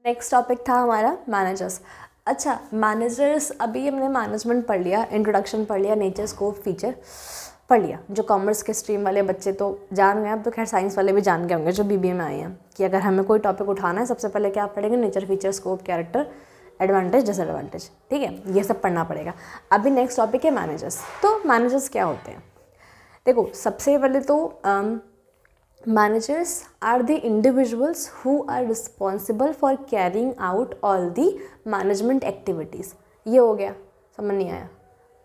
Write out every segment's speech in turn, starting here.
Next topic था हमारा managers. अच्छा, मैनेजर्स, अभी हमने मैनेजमेंट पढ़ लिया, इंट्रोडक्शन पढ़ लिया, नेचर, स्कोप, फीचर पढ़ लिया। जो कॉमर्स के स्ट्रीम वाले बच्चे तो जान गए, अब तो खैर साइंस वाले भी जान गए होंगे जो बीबीए में आए हैं, कि अगर हमें कोई टॉपिक उठाना है सबसे पहले क्या पढ़ेंगे, nature, feature, scope, character, advantage, disadvantage, ठीक है, ये सब पढ़ना पड़ेगा। अभी नेक्स्ट टॉपिक है मैनेजर्स। तो मैनेजर्स क्या होते हैं? देखो, सबसे पहले तो managers are the individuals who are responsible for carrying out all the management activities। ये हो गया, समझ नहीं आया?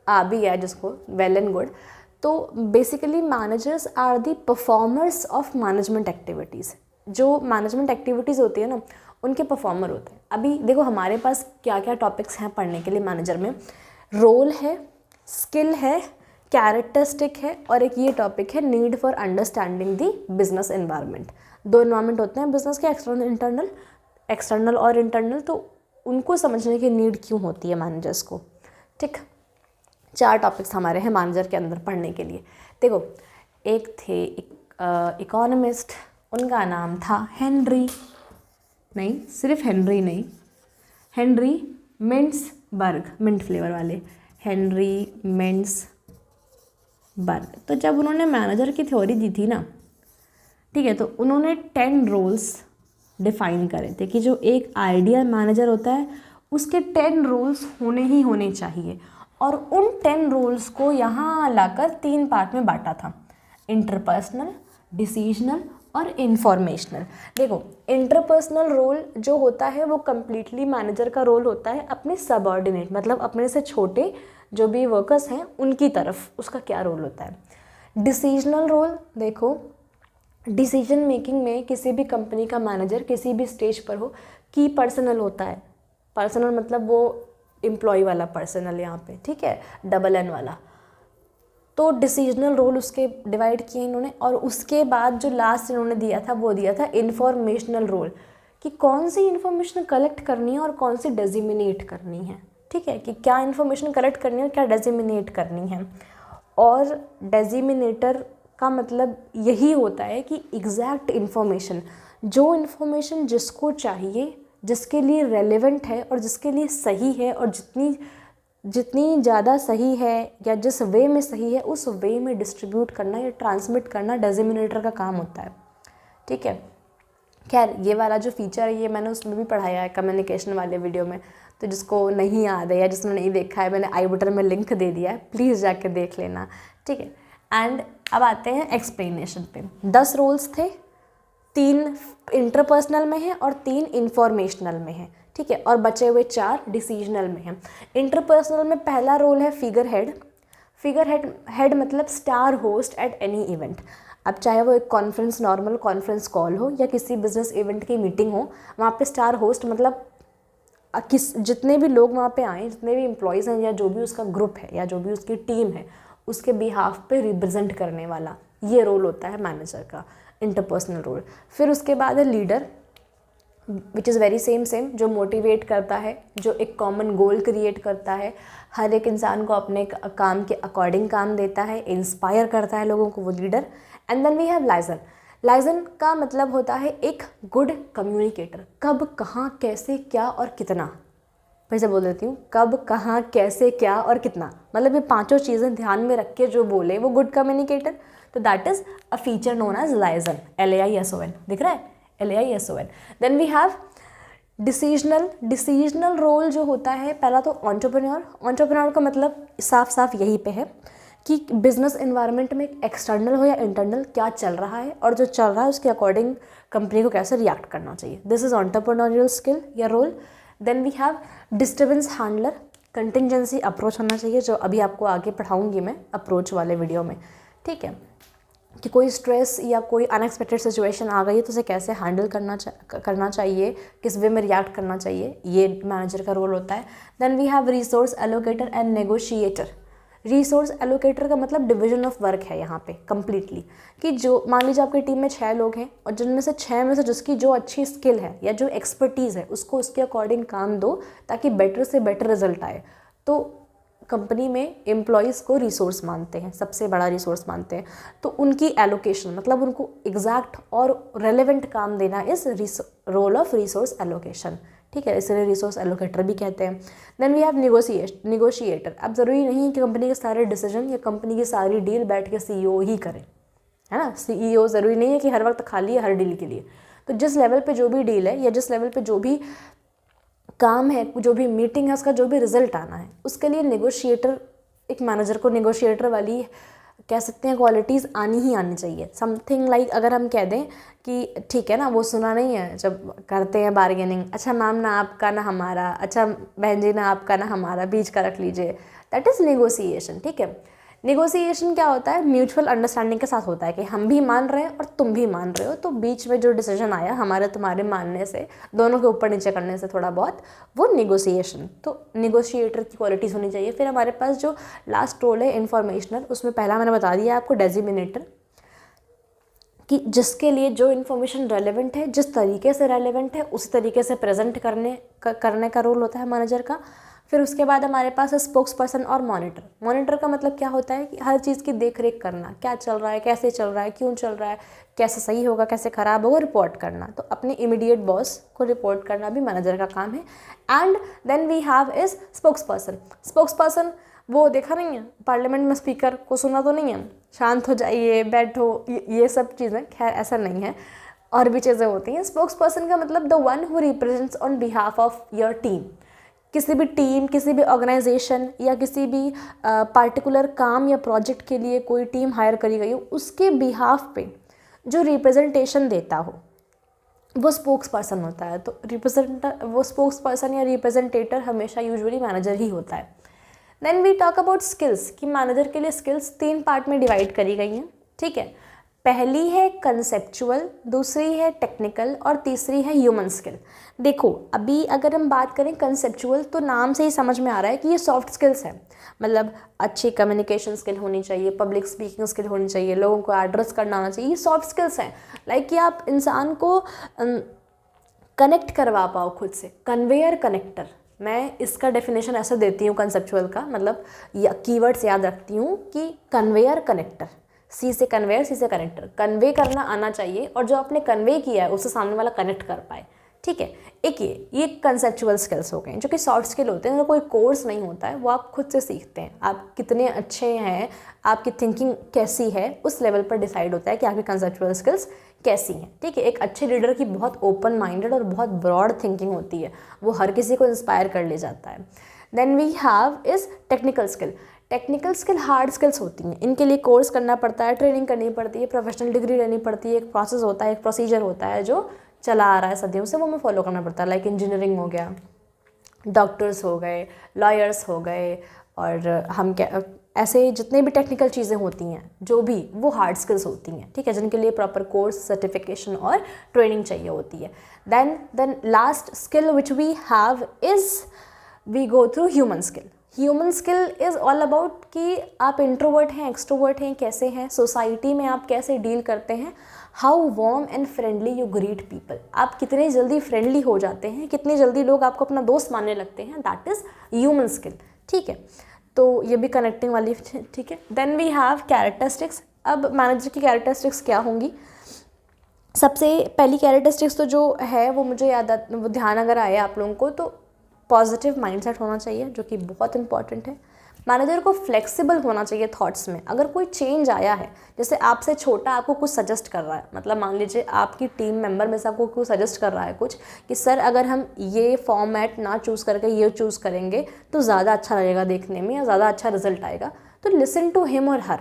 आ भी गया जिसको, वेल एंड गुड। तो basically managers are the performers of management activities. जो मैनेजमेंट एक्टिविटीज़ होती है ना, उनके परफॉर्मर होते हैं। अभी देखो हमारे पास क्या क्या टॉपिक्स हैं पढ़ने के लिए मैनेजर में। रोल है, स्किल है, कैरेक्टरिस्टिक है, और एक ये टॉपिक है need for understanding the business environment. दो एनवायरनमेंट होते हैं बिजनेस के, एक्सटर्नल और इंटरनल। तो उनको समझने की नीड क्यों होती है मैनेजर्स को, ठीक। 4 टॉपिक्स हमारे हैं मैनेजर के अंदर पढ़ने के लिए। देखो, एक थे इकोनॉमिस्ट, उनका नाम था हेनरी, नहीं सिर्फ हेनरी नहीं, हेनरी मिंट्सबर्ग, मिंट फ्लेवर वाले हेनरी मिंट्सबर्ग। तो जब उन्होंने मैनेजर की थ्योरी दी थी ना, ठीक है, तो उन्होंने 10 रोल्स डिफाइन करे थे कि जो एक आइडियल मैनेजर होता है उसके 10 रोल्स होने ही होने चाहिए। और उन 10 रोल्स को यहाँ लाकर 3 पार्ट में बांटा था, इंटरपर्सनल, डिसीजनल और इन्फॉर्मेशनल। देखो, इंटरपर्सनल रोल जो होता है वो कम्प्लीटली मैनेजर का रोल होता है अपने सबऑर्डिनेट, मतलब अपने से छोटे जो भी वर्कर्स हैं उनकी तरफ उसका क्या रोल होता है। डिसीजनल रोल, देखो डिसीजन मेकिंग में किसी भी कंपनी का मैनेजर किसी भी स्टेज पर हो, की पर्सनल होता है। पर्सनल मतलब वो एम्प्लॉय वाला पर्सनल यहाँ पे, ठीक है, डबल एन वाला। तो डिसीजनल रोल उसके डिवाइड किए इन्होंने। और उसके बाद जो लास्ट इन्होंने दिया था वो दिया था इन्फॉर्मेशनल रोल, कि कौन सी इन्फॉर्मेशन कलेक्ट करनी है और कौन सी डेजिमिनेट करनी है, ठीक है, कि क्या इन्फॉर्मेशन कलेक्ट करनी है और क्या डेजिमिनेट करनी है। और डेजिमिनेटर का मतलब यही होता है कि एग्जैक्ट इन्फॉर्मेशन, जो इन्फॉर्मेशन जिसको चाहिए, जिसके लिए रेलेवेंट है और जिसके लिए सही है, और जितनी ज़्यादा सही है या जिस वे में सही है उस वे में डिस्ट्रीब्यूट करना या ट्रांसमिट करना डेजिमिनेटर का काम होता है, ठीक है। खैर, ये वाला जो फीचर है ये मैंने उसमें भी पढ़ाया है कम्युनिकेशन वाले वीडियो में, तो जिसको नहीं याद है या जिसने नहीं देखा है, मैंने आई बटन में लिंक दे दिया है, प्लीज़ जाके देख लेना, ठीक है। एंड अब आते हैं एक्सप्लेनेशन पे। 10 रोल्स थे, 3 इंटरपर्सनल में हैं और 3 इंफॉर्मेशनल में हैं, ठीक है, और बचे हुए 4 डिसीजनल में हैं। इंटरपर्सनल में पहला रोल है फिगर हेड। फिगर हेड मतलब star host at any event. अब चाहे वो एक कॉन्फ्रेंस, नॉर्मल कॉन्फ्रेंस कॉल हो या किसी बिजनेस इवेंट की मीटिंग हो, वहाँ पे स्टार होस्ट मतलब जितने भी लोग वहाँ पे आए, जितने भी एम्प्लॉयज़ हैं या जो भी उसका ग्रुप है या जो भी उसकी टीम है, उसके बिहाफ पे रिप्रेजेंट करने वाला, ये रोल होता है मैनेजर का, इंटरपर्सनल रोल। फिर उसके बाद है leader, which is very same, जो मोटिवेट करता है, जो एक कॉमन गोल क्रिएट करता है, हर एक इंसान को अपने काम के अकॉर्डिंग काम देता है, इंस्पायर करता है लोगों को, वो leader. And then we have liaison. Liaison का मतलब होता है एक गुड कम्युनिकेटर। कब, कहाँ, कैसे, क्या और कितना। फिर से बोल देती हूँ, कब, कहाँ, कैसे, क्या और कितना, मतलब ये 5 चीज़ें ध्यान में रख के जो बोले वो गुड कम्युनिकेटर। तो that is a feature known as liaison, LAISON, दिख रहा है, LAISON। Then we have decisional role जो होता है, पहला तो एंटरप्रेन्योर का मतलब साफ साफ यही पे है कि बिजनेस एनवायरनमेंट में एक्सटर्नल हो या इंटरनल क्या चल रहा है और जो चल रहा है उसके अकॉर्डिंग कंपनी को कैसे रिएक्ट करना चाहिए। दिस इज एंटरप्रेन्योरियल स्किल या role. Then we have disturbance handler, contingency approach होना चाहिए, जो अभी आपको आगे पढ़ाऊंगी मैं अप्रोच वाले वीडियो में, ठीक है, कि कोई स्ट्रेस या कोई अनएक्सपेक्टेड सिचुएशन आ गई है तो उसे कैसे हैंडल करना चाहिए, किस वे में रिएक्ट करना चाहिए, ये मैनेजर का रोल होता है। Then we have resource allocator and negotiator. Resource allocator का मतलब डिवीजन ऑफ वर्क है यहाँ पे कम्प्लीटली, कि जो मान लीजिए आपकी टीम में 6 लोग हैं और जिनमें से 6 में से जिसकी जो अच्छी स्किल है या जो एक्सपर्टीज़ है उसको उसके अकॉर्डिंग काम दो ताकि बेटर से बेटर रिजल्ट आए। तो कंपनी में एम्प्लॉयज़ को रिसोर्स मानते हैं, सबसे बड़ा रिसोर्स मानते हैं, तो उनकी एलोकेशन मतलब उनको एग्जैक्ट और रेलेवेंट काम देना is role of resource allocation, ठीक है, इसलिए रिसोर्स एलोकेटर भी कहते हैं। Then we have negotiator. अब ज़रूरी नहीं है कि कंपनी के सारे डिसीजन या कंपनी की सारी डील बैठ के CEO ही करे, है ना। CEO ज़रूरी नहीं है कि हर वक्त खाली है हर डील के लिए। तो जिस लेवल पे जो भी डील है या जिस लेवल पे जो भी काम है, जो भी मीटिंग है, उसका जो भी रिजल्ट आना है, उसके लिए नेगोशिएटर, एक मैनेजर को नेगोशिएटर वाली कह सकते हैं क्वालिटीज़ आनी ही आनी चाहिए। समथिंग लाइक अगर हम कह दें कि ठीक है ना, वो सुना नहीं है जब करते हैं बार्गेनिंग, अच्छा मैम ना आपका ना हमारा, अच्छा बहन जी ना आपका ना हमारा, बीच का रख लीजिए, दैट इज़ नेगोशिएशन, ठीक है। नेगोशिएशन क्या होता है, म्यूचुअल अंडरस्टैंडिंग के साथ होता है कि हम भी मान रहे हैं और तुम भी मान रहे हो, तो बीच में जो डिसीजन आया हमारे तुम्हारे मानने से, दोनों के ऊपर नीचे करने से थोड़ा बहुत, वो नेगोशिएशन। तो नेगोशिएटर की क्वालिटीज़ होनी चाहिए। फिर हमारे पास जो लास्ट रोल है इन्फॉर्मेशनल, उसमें पहला मैंने बता दिया आपको डेजिग्नेटर, कि जिसके लिए जो इन्फॉर्मेशन रेलेवेंट है, जिस तरीके से रेलेवेंट है उसी तरीके से प्रेजेंट करने का रोल होता है मैनेजर का। फिर उसके बाद हमारे पास है स्पोक्स पर्सन और मॉनिटर। मॉनिटर का मतलब क्या होता है कि हर चीज़ की देख रेख करना, क्या चल रहा है, कैसे चल रहा है, क्यों चल रहा है, कैसे सही होगा, कैसे ख़राब होगा, रिपोर्ट करना। तो अपने इमीडिएट बॉस को रिपोर्ट करना भी मैनेजर का काम है। And then we have is spokesperson. Spokesperson वो देखा नहीं है पार्लियामेंट में स्पीकर को सुना तो नहीं है, शांत हो जाइए, बैठो, ये सब चीज़ें, खैर ऐसा नहीं है, और भी चीज़ें होती हैं। स्पोक्स पर्सन का मतलब the one who represents on behalf of your team. किसी भी टीम, किसी भी ऑर्गेनाइजेशन या किसी भी पार्टिकुलर काम या प्रोजेक्ट के लिए कोई टीम हायर करी गई हो, उसके बिहाफ पे जो रिप्रेजेंटेशन देता हो वो स्पोक्स पर्सन होता है। तो वो स्पोक्स पर्सन या रिप्रेजेंटेटर हमेशा यूजुअली मैनेजर ही होता है। Then we talk about skills, कि मैनेजर के लिए स्किल्स 3 पार्ट में डिवाइड करी गई हैं, ठीक है। पहली है कंसेप्चुअल, दूसरी है टेक्निकल और तीसरी है ह्यूमन स्किल। देखो अभी अगर हम बात करें कंसेप्चुअल, तो नाम से ही समझ में आ रहा है कि ये सॉफ्ट स्किल्स है, मतलब अच्छी कम्युनिकेशन स्किल होनी चाहिए, पब्लिक स्पीकिंग स्किल होनी चाहिए, लोगों को एड्रेस करना आना चाहिए, ये सॉफ्ट स्किल्स हैं। लाइक कि आप इंसान को कनेक्ट करवा पाओ खुद से, कन्वेयर कनेक्टर। मैं इसका डेफिनेशन ऐसा देती हूँ कंसेप्चुअल का, मतलब कीवर्ड्स याद रखती हूँ कि कन्वेयर कनेक्टर, सी से कन्वेयर, सी से कनेक्टर, कन्वे करना आना चाहिए और जो आपने कन्वे किया है उससे सामने वाला कनेक्ट कर पाए, ठीक है। एक ये कंसेप्चुअल स्किल्स हो गए, जो कि सॉफ्ट स्किल होते हैं, कोई कोर्स नहीं होता है, वो आप खुद से सीखते हैं। आप कितने अच्छे हैं, आपकी थिंकिंग कैसी है, उस लेवल पर डिसाइड होता है कि आपकी कंसेप्चुअल स्किल्स कैसी हैं, ठीक है। एक अच्छे लीडर की बहुत ओपन माइंडेड और बहुत ब्रॉड थिंकिंग होती है, वो हर किसी को इंस्पायर कर ले जाता है। Then we have is technical skill. Technical skill hard skills होती हैं, इनके लिए कोर्स करना पड़ता है, ट्रेनिंग करनी पड़ती है, प्रोफेशनल डिग्री लेनी पड़ती है, एक प्रोसेस होता है, एक प्रोसीजर होता है जो चला आ रहा है सदियों से, वो हमें फॉलो करना पड़ता है। लाइक इंजीनियरिंग हो गया, डॉक्टर्स हो गए, लॉयर्स हो गए, और हम क्या ऐसे जितने भी टेक्निकल चीज़ें होती हैं जो भी, वो हार्ड स्किल्स होती हैं, ठीक है, जिनके लिए प्रॉपर कोर्स, सर्टिफिकेशन और ट्रेनिंग चाहिए होती है। Then last skill which we have is we go through human skill. Human skill is all about कि आप इंट्रोवर्ट हैं, एक्सट्रोवर्ट हैं, कैसे हैं, सोसाइटी में आप कैसे डील करते हैं, how warm and friendly you greet people, आप कितने जल्दी फ्रेंडली हो जाते हैं, कितनी जल्दी लोग आपको अपना दोस्त मानने लगते हैं, दैट इज़ ह्यूमन स्किल, ठीक है। तो ये भी कनेक्टिंग वाली, ठीक है। Then we have characteristics. अब मैनेजर की कैरेक्टरिस्टिक्स क्या होंगी? सबसे पहली कैरेक्टरिस्टिक्स तो जो है वो मुझे वो ध्यान अगर आए आप लोगों को, तो पॉजिटिव माइंडसेट होना चाहिए, जो कि बहुत इंपॉर्टेंट है। मैनेजर को फ्लेक्सिबल होना चाहिए थॉट्स में। अगर कोई चेंज आया है, जैसे आपसे छोटा आपको कुछ सजेस्ट कर रहा है, मतलब मान लीजिए आपकी टीम मेंबर में से आपको कुछ सजेस्ट कर रहा है कुछ, कि सर अगर हम ये फॉर्मेट ना चूज़ करके ये चूज़ करेंगे तो ज़्यादा अच्छा लगेगा देखने में, या ज़्यादा अच्छा रिजल्ट आएगा, तो लिसन टू हिम और हर,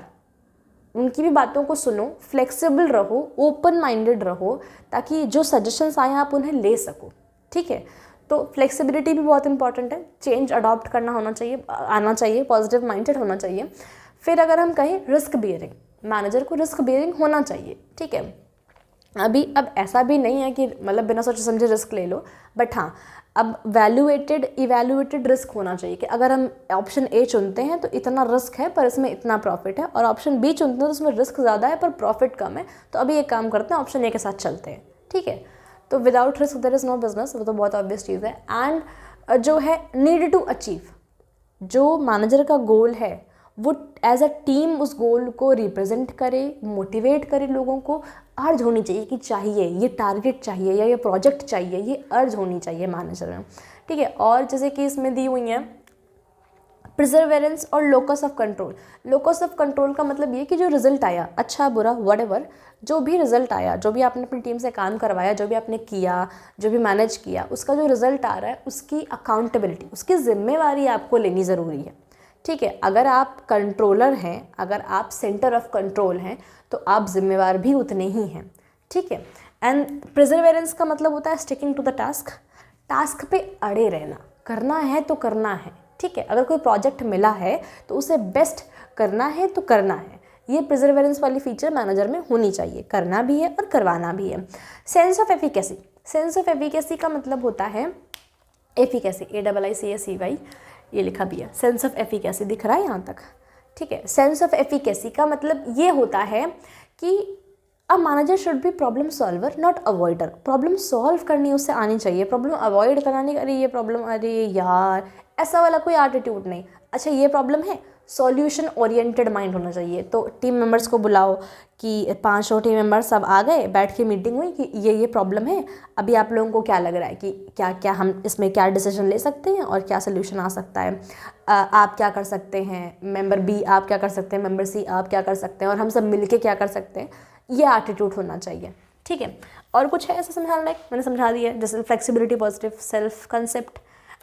उनकी भी बातों को सुनो, फ्लेक्सिबल रहो, ओपन माइंडेड रहो, ताकि जो सजेशंस आए आप उन्हें ले सको, ठीक है। तो फ्लेक्सिबिलिटी भी बहुत इंपॉर्टेंट है, चेंज अडॉप्ट करना आना चाहिए, पॉजिटिव माइंडेड होना चाहिए। फिर अगर हम कहें रिस्क बियरिंग, मैनेजर को रिस्क बियरिंग होना चाहिए, ठीक है। अब ऐसा भी नहीं है कि मतलब बिना सोचे समझे रिस्क ले लो, बट हाँ, अब इवैल्यूएटेड रिस्क होना चाहिए कि अगर हम ऑप्शन ए चुनते हैं तो इतना रिस्क है पर इसमें इतना प्रॉफिट है, और ऑप्शन बी चुनते हैं तो इसमें रिस्क ज़्यादा है पर प्रॉफिट कम है, तो अभी एक काम करते हैं, ऑप्शन ए के साथ चलते हैं, ठीक है। तो without risk there is no business, वो तो बहुत ऑब्वियस चीज़ है। एंड जो है नीड टू अचीव, जो मैनेजर का गोल है वो एज अ टीम उस गोल को रिप्रेजेंट करे, मोटिवेट करे लोगों को। अर्ज होनी चाहिए कि चाहिए, ये टारगेट चाहिए या ये प्रोजेक्ट चाहिए, ये अर्ज होनी चाहिए मैनेजर में, ठीक है। और जैसे कि इसमें दी हुई हैं प्रिजर्वेरेंस और locus of control. Locus of control का मतलब ये कि जो रिजल्ट आया, अच्छा बुरा व्हाटएवर, जो भी रिजल्ट आया, जो भी आपने अपनी टीम से काम करवाया, जो भी आपने किया, जो भी मैनेज किया, उसका जो रिजल्ट आ रहा है उसकी अकाउंटेबिलिटी, उसकी जिम्मेवारी आपको लेनी ज़रूरी है, ठीक है। अगर आप कंट्रोलर हैं, अगर आप सेंटर ऑफ कंट्रोल हैं, तो आप जिम्मेवार भी उतने ही हैं, ठीक है। एंड प्रिजर्वेरेंस का मतलब होता है sticking to the task, task पे अड़े रहना, करना है तो करना है, ठीक है। अगर कोई प्रोजेक्ट मिला है तो उसे बेस्ट करना है तो करना है। ये प्रिजर्वेरेंस वाली फीचर मैनेजर में होनी चाहिए, करना भी है और करवाना भी है। Sense of efficacy, sense of efficacy का मतलब होता है एफिकेसी, AIICACY, ये लिखा भी है, सेंस ऑफ एफिकेसी दिख रहा है यहाँ तक, ठीक है। सेंस ऑफ एफिकेसी का मतलब ये होता है कि a manager should be problem solver not avoider. Problem solve करनी उसे आनी चाहिए, प्रॉब्लम अवॉइड करना नहीं, अरे ये प्रॉब्लम, अरे यार, ऐसा वाला कोई एटीट्यूड नहीं। अच्छा ये प्रॉब्लम है, सॉल्यूशन ओरिएंटेड माइंड होना चाहिए। तो टीम मेंबर्स को बुलाओ कि 5 टीम मेंबर्स सब आ गए, बैठ के मीटिंग हुई कि ये प्रॉब्लम है, अभी आप लोगों को क्या लग रहा है कि क्या क्या हम इसमें क्या डिसीजन ले सकते हैं और क्या सोल्यूशन आ सकता है, आप क्या कर सकते हैं, मेंबर बी आप क्या कर सकते हैं, मेंबर सी आप क्या कर सकते हैं, और हम सब मिलके क्या कर सकते हैं, ये एटीट्यूड होना चाहिए, ठीक है। और कुछ है ऐसा समझाना लाइक मैंने समझा दिया है, जैसे flexibility, positive self concept,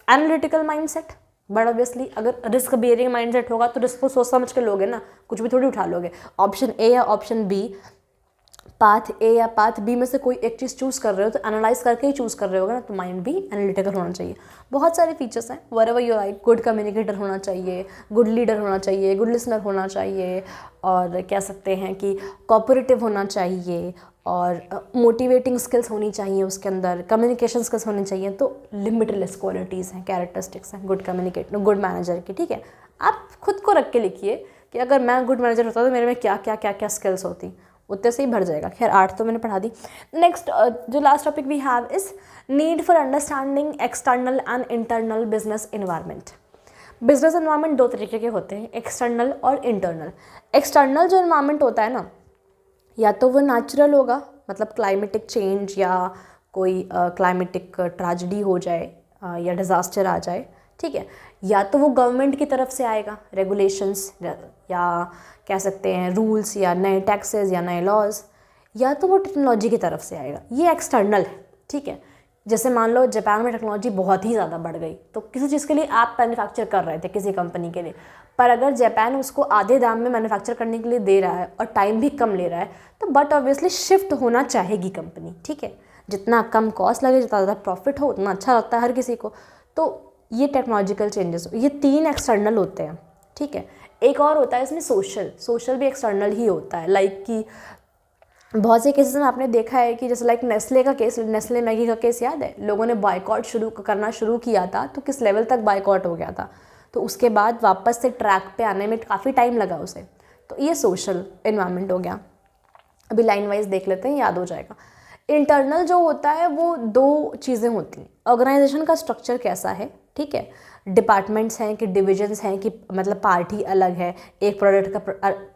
analytical mindset. But obviously अगर रिस्क बेयरिंग माइंडसेट होगा तो रिस्क को सोच समझ के लोगे ना, कुछ भी थोड़ी उठा लोगे। ऑप्शन ए या ऑप्शन बी, पाथ ए या पाथ बी में से कोई एक चीज़ चूज़ कर रहे हो तो एनालाइज करके ही चूज़ कर रहे होगे ना, तो माइंड भी एनालिटिकल होना चाहिए। बहुत सारे फीचर्स हैं, wherever you like, good communicator होना चाहिए, गुड लीडर होना चाहिए, गुड लिसनर होना चाहिए, और कह सकते हैं कि कोऑपरेटिव होना चाहिए, और मोटिवेटिंग स्किल्स होनी चाहिए उसके अंदर, कम्युनिकेशन स्किल्स होनी चाहिए। तो लिमिटलेस क्वालिटीज़ हैं, कैरेक्टरिस्टिक्स हैं गुड कम्युनिकेटर, गुड मैनेजर की, ठीक है। आप खुद को रख के लिखिए कि अगर मैं गुड मैनेजर होता तो मेरे में क्या क्या क्या क्या स्किल्स होती, उतने से ही भर जाएगा। खैर 8 तो मैंने पढ़ा दी। नेक्स्ट जो last topic we have is need for understanding external and internal business environment. Business environment 2 तरीके के होते हैं, एक्सटर्नल और इंटरनल। एक्सटर्नल जो इन्वायरमेंट होता है ना, या तो वो नेचुरल होगा, मतलब क्लाइमेटिक चेंज या कोई क्लाइमेटिक ट्रेजेडी हो जाए या डिज़ास्टर आ जाए, ठीक है, या तो वो गवर्नमेंट की तरफ से आएगा, रेगुलेशंस या कह सकते हैं रूल्स या नए टैक्सेस या नए लॉज, या तो वो टेक्नोलॉजी की तरफ से आएगा, ये एक्सटर्नल है, ठीक है। जैसे मान लो जापान में टेक्नोलॉजी बहुत ही ज़्यादा बढ़ गई, तो किसी चीज़ के लिए आप मैन्युफैक्चर कर रहे थे किसी कंपनी के लिए, पर अगर जापान उसको आधे दाम में मैन्युफैक्चर करने के लिए दे रहा है और टाइम भी कम ले रहा है, तो बट ऑब्वियसली शिफ्ट होना चाहेगी कंपनी, ठीक है। जितना कम कॉस्ट लगे, जितना ज़्यादा प्रॉफिट हो, उतना अच्छा लगता है हर किसी को। तो ये टेक्नोलॉजिकल चेंजेस, ये 3 एक्सटर्नल होते हैं, ठीक है। एक और होता है इसमें सोशल भी एक्सटर्नल ही होता है। लाइक कि बहुत से केसेस में आपने देखा है कि जैसे लाइक नेस्ले का केस, नेस्ले मैगी का केस याद है, लोगों ने बॉयकॉट करना शुरू किया था, तो किस लेवल तक बॉयकॉट हो गया था, तो उसके बाद वापस से ट्रैक पे आने में काफ़ी टाइम लगा उसे। तो ये सोशल इन्वायरमेंट हो गया। अभी लाइन वाइज देख लेते हैं, याद हो जाएगा। इंटरनल जो होता है वो 2 चीज़ें होती हैं, ऑर्गेनाइजेशन का स्ट्रक्चर कैसा है, ठीक है, डिपार्टमेंट्स हैं कि डिविजन्स हैं, कि मतलब पार्टी अलग है, एक प्रोडक्ट का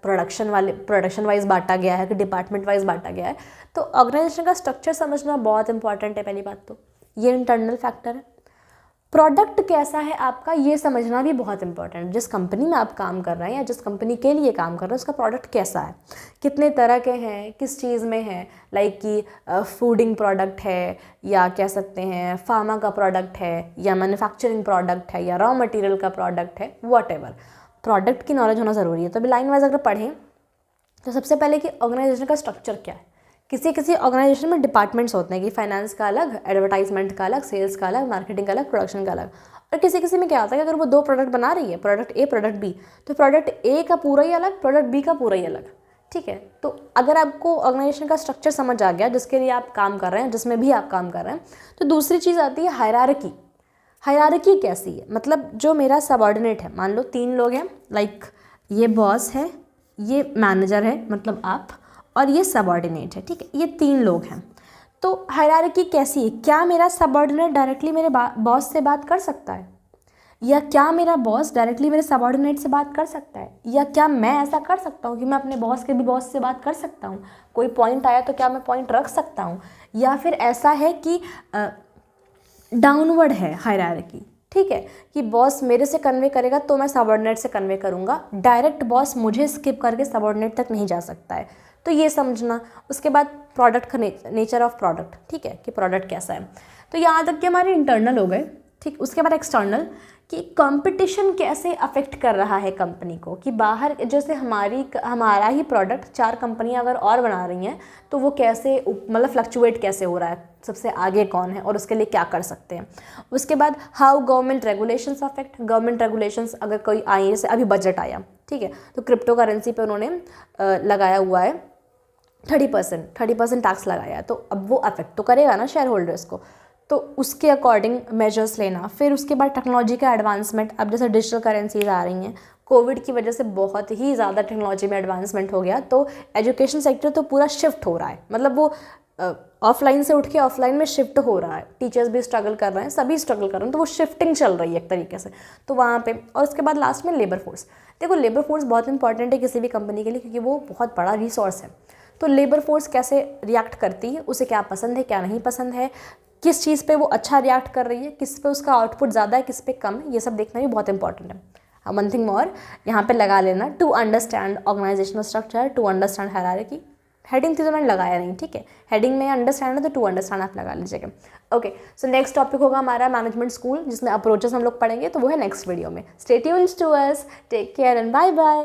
प्रोडक्शन वाइज बांटा गया है कि डिपार्टमेंट वाइज बांटा गया है। तो ऑर्गेनाइजेशन का स्ट्रक्चर समझना बहुत इंपॉर्टेंट है, पहली बात तो ये इंटरनल फैक्टर है। प्रोडक्ट कैसा है आपका, ये समझना भी बहुत इंपॉर्टेंट है। जिस कंपनी में आप काम कर रहे हैं या जिस कंपनी के लिए काम कर रहे हैं, उसका प्रोडक्ट कैसा है, कितने तरह के हैं, किस चीज़ में है, लाइक कि फूडिंग प्रोडक्ट है, या कह सकते हैं फार्मा का प्रोडक्ट है, या मैन्युफैक्चरिंग प्रोडक्ट है, या रॉ मटेरियल का प्रोडक्ट है, व्हाटएवर, प्रोडक्ट की नॉलेज होना ज़रूरी है। तो अभी लाइन वाइज अगर पढ़ें तो सबसे पहले कि ऑर्गेनाइजेशन का स्ट्रक्चर क्या है। किसी ऑर्गेनाइजेशन में डिपार्टमेंट्स होते हैं कि फाइनेंस का अलग, एडवर्टाइजमेंट का अलग, सेल्स का अलग, मार्केटिंग का अलग, प्रोडक्शन का अलग। और किसी में क्या होता है कि अगर वो 2 प्रोडक्ट बना रही है, प्रोडक्ट ए प्रोडक्ट बी, तो प्रोडक्ट ए का पूरा ही अलग, प्रोडक्ट बी का पूरा ही अलग, ठीक है। तो अगर आपको ऑर्गेनाइजेशन का स्ट्रक्चर समझ आ गया जिसके लिए आप काम कर रहे हैं, जिसमें भी आप काम कर रहे हैं, तो दूसरी चीज़ आती है हायरार्की। हायरार्की कैसी है, मतलब जो मेरा सबऑर्डिनेट है, मान लो 3 लोग हैं, लाइक ये बॉस है, ये मैनेजर है मतलब आप, और ये सबऑर्डिनेट है, ठीक है, ये 3 लोग हैं। तो हायरार्की कैसी है, क्या मेरा सबऑर्डिनेट डायरेक्टली मेरे बॉस से बात कर सकता है, या क्या मेरा बॉस डायरेक्टली मेरे सबॉर्डिनेट से बात कर सकता है, या क्या मैं ऐसा कर सकता हूँ कि मैं अपने बॉस के भी बॉस से बात कर सकता हूँ, कोई पॉइंट आया तो क्या मैं पॉइंट रख सकता हूँ, या फिर ऐसा है कि डाउनवर्ड है हायरार्की, ठीक है, कि बॉस मेरे से कन्वे करेगा तो मैं सबॉर्डिनेट से कन्वे करूँगा, डायरेक्ट बॉस मुझे स्किप करके सबॉर्डिनेट तक नहीं जा सकता है, तो ये समझना। उसके बाद प्रोडक्ट का नेचर ऑफ प्रोडक्ट, ठीक है, कि प्रोडक्ट कैसा है। तो यहाँ तक कि हमारे इंटरनल हो गए, ठीक। उसके बाद एक्सटर्नल, कि कंपटीशन कैसे अफेक्ट कर रहा है कंपनी को, कि बाहर जैसे हमारा ही प्रोडक्ट 4 कंपनियां अगर और बना रही हैं तो वो कैसे मतलब फ्लक्चुएट कैसे हो रहा है, सबसे आगे कौन है और उसके लिए क्या कर सकते हैं। उसके बाद how government regulations affect, government regulations अगर कोई आई, जैसे अभी बजट आया, ठीक है, तो क्रिप्टो करेंसी पे उन्होंने लगाया हुआ है 30% टैक्स लगाया है, तो अब वो अफेक्ट तो करेगा ना शेयर होल्डर्स को, तो उसके अकॉर्डिंग मेजर्स लेना। फिर उसके बाद टेक्नोलॉजी का एडवांसमेंट, अब जैसे डिजिटल करेंसीज आ रही हैं, कोविड की वजह से बहुत ही ज़्यादा टेक्नोलॉजी में एडवांसमेंट हो गया, तो एजुकेशन सेक्टर तो पूरा शिफ्ट हो रहा है, मतलब वो ऑफलाइन से उठ के ऑफलाइन में शिफ्ट हो रहा है, टीचर्स भी स्ट्रगल कर रहे हैं, सभी स्ट्रगल कर रहे हैं, तो वो शिफ्टिंग चल रही है एक तरीके से, तो वहाँ पे। और उसके बाद लास्ट में लेबर फोर्स। देखो लेबर फोर्स बहुत इंपॉर्टेंट है किसी भी कंपनी के लिए, क्योंकि वो बहुत बड़ा रिसोर्स है। तो लेबर फोर्स कैसे रिएक्ट करती है, उसे क्या पसंद है क्या नहीं पसंद है, किस चीज़ पे वो अच्छा रिएक्ट कर रही है, किस पे उसका आउटपुट ज़्यादा है, किस पे कम है, ये सब देखना भी बहुत इंपॉर्टेंट है। वन थिंग मोर यहाँ पे लगा लेना, to understand organisational structure, to understand hierarchy. Heading थी तो मैंने लगाया नहीं, ठीक है, हेडिंग में अंडरस्टैंड है तो टू अंडरस्टैंड आप लगा लीजिएगा। ओके, सो नेक्स्ट टॉपिक होगा हमारा मैनेजमेंट स्कूल, जिसमें अप्रोचेस हम लोग पढ़ेंगे, तो वो है नेक्स्ट वीडियो में। Stay tuned to us, take care and bye bye.